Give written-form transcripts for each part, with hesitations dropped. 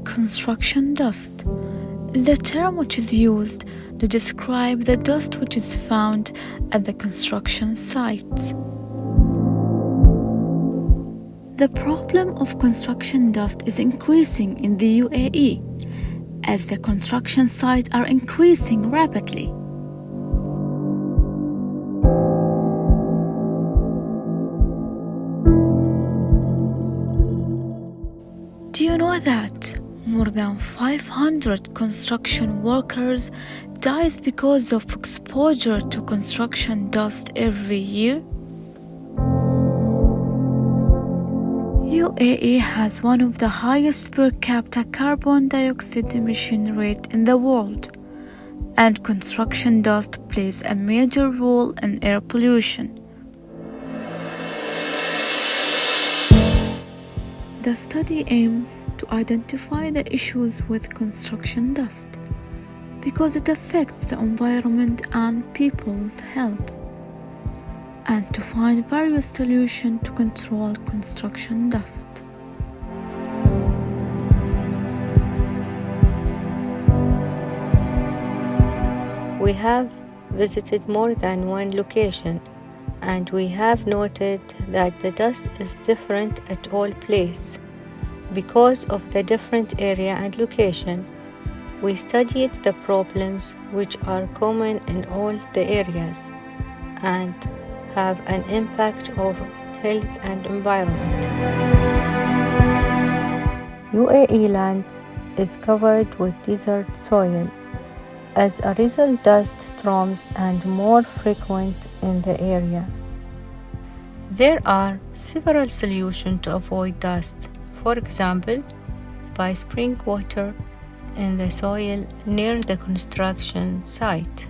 Construction dust is the term which is used to describe the dust which is found at the construction site. The problem of construction dust is increasing in the UAE as the construction sites are increasing rapidly. Do you know that more than 500 construction workers dies because of exposure to construction dust every year? UAE has one of the highest per capita carbon dioxide emission rate in the world, and construction dust plays a major role in air pollution. The study aims to identify the issues with construction dust because it affects the environment and people's health, and to find various solutions to control construction dust. We have visited more than one location, and we have noted that the dust is different at all places. Because of the different area and location, we studied the problems which are common in all the areas and have an impact on health and environment. UAE land is covered with desert soil. As a result, dust storms are more frequent in the area. There are several solutions to avoid dust. For example, by spraying water in the soil near the construction site.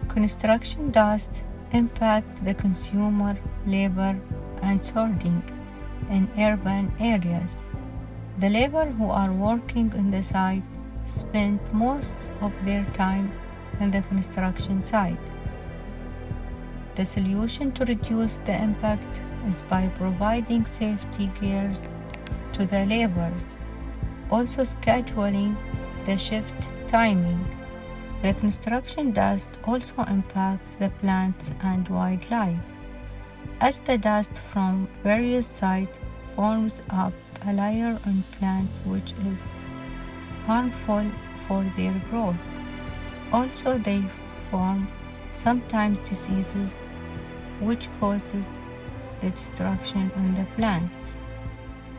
Construction dust impacts the consumer, labor, and sorting in urban areas. The labor who are working on the site spend most of their time on the construction site. The solution to reduce the impact is by providing safety gears to the laborers, also scheduling the shift timing. The construction dust also impacts the plants and wildlife, as the dust from various sites forms up a layer on plants which is harmful for their growth. Also, they form sometimes diseases which causes the destruction on the plants.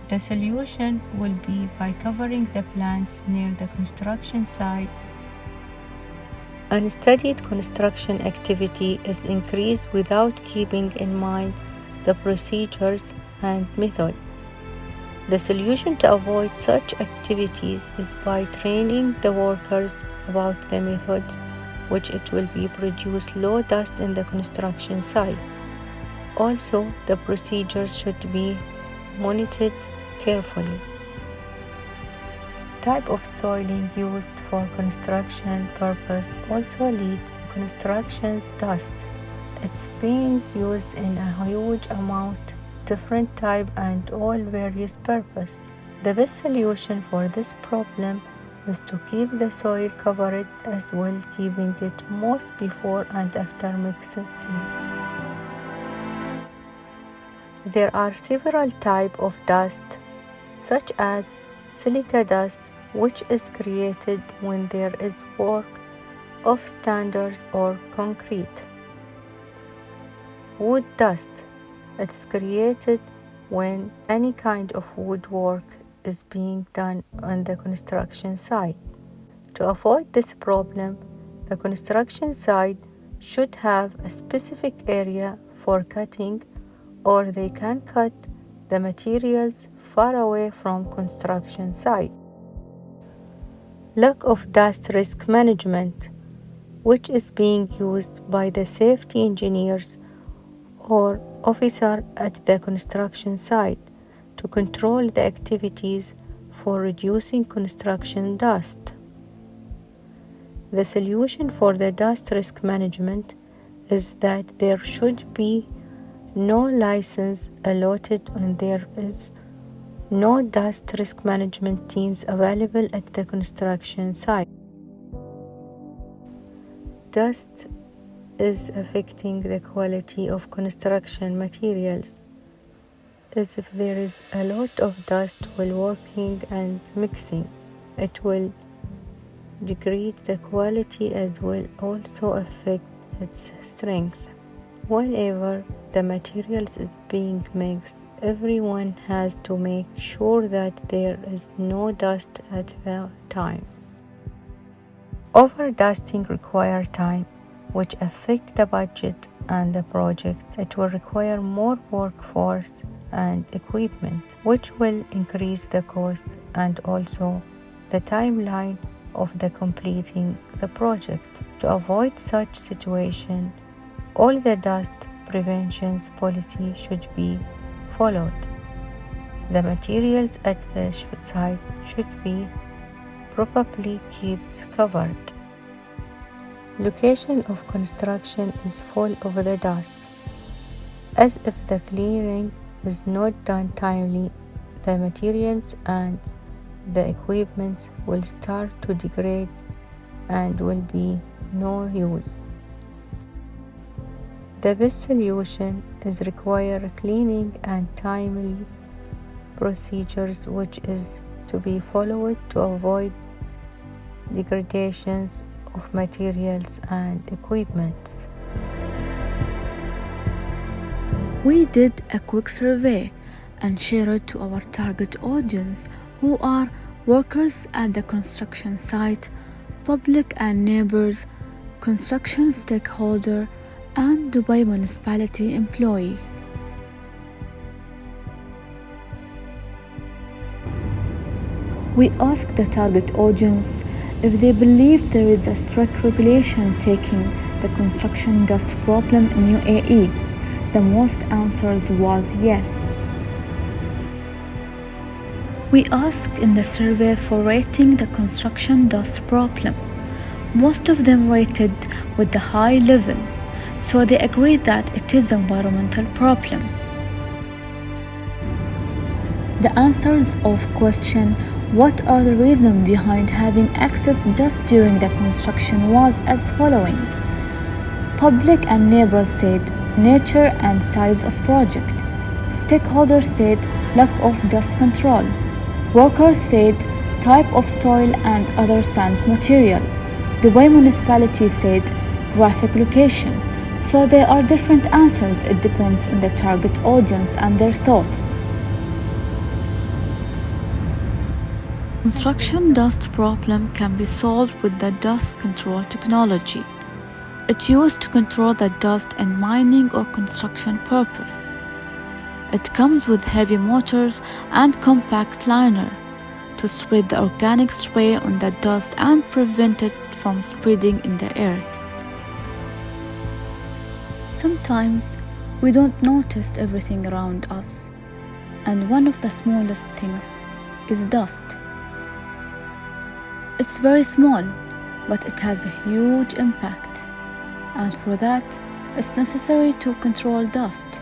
The solution will be by covering the plants near the construction site. Unstudied construction activity is increased without keeping in mind the procedures and method. The solution to avoid such activities is by training the workers about the methods which it will be produce low dust in the construction site. Also, the procedures should be monitored carefully. Type of soiling used for construction purpose also lead to construction dust. It's being used in a huge amount, different type and all various purpose. The best solution for this problem is to keep the soil covered as well, keeping it moist before and after mixing. There are several types of dust, such as silica dust, which is created when there is work of standards or concrete. Wood dust, it's created when any kind of woodwork is being done on the construction site. To avoid this problem, the construction site should have a specific area for cutting, or they can cut the materials far away from construction site. Lack of dust risk management, which is being used by the safety engineers or officer at the construction site to control the activities for reducing construction dust. The solution for the dust risk management is that there should be no license allotted and there is no dust risk management teams available at the construction site. Dust is affecting the quality of construction materials, as if there is a lot of dust while working and mixing. It will degrade the quality as will also affect its strength. Whenever the materials is being mixed, everyone has to make sure that there is no dust at the time. Overdusting requires time, which affects the budget and the project. It will require more workforce and equipment, which will increase the cost and also the timeline of the completing the project. To avoid such situation, all the dust prevention policy should be followed. The materials at the site should be properly kept covered. Location of construction is full of the dust. As if the clearing is not done timely, the materials and the equipment will start to degrade and will be no use. The best solution is require cleaning and timely procedures which is to be followed to avoid degradations of materials and equipment. We did a quick survey and shared it to our target audience, who are workers at the construction site, public and neighbors, construction stakeholder, and Dubai municipality employee. We asked the target audience if they believe there is a strict regulation taking the construction dust problem in UAE. The most answers was yes. We asked in the survey for rating the construction dust problem. Most of them rated with the high level, so they agreed that it is an environmental problem. The answers of question "What are the reasons behind having excess dust during the construction?" was as following. Public and neighbors said nature and size of project. Stakeholders said lack of dust control. Workers said type of soil and other sands material. Dubai municipality said graphic location. So there are different answers. It depends on the target audience and their thoughts. Construction dust problem can be solved with the dust control technology. It's used to control the dust in mining or construction purpose. It comes with heavy motors and compact liner to spread the organic spray on the dust and prevent it from spreading in the earth. Sometimes we don't notice everything around us, and one of the smallest things is dust. It's very small, but it has a huge impact, and for that, it's necessary to control dust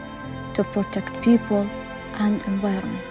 to protect people and environment.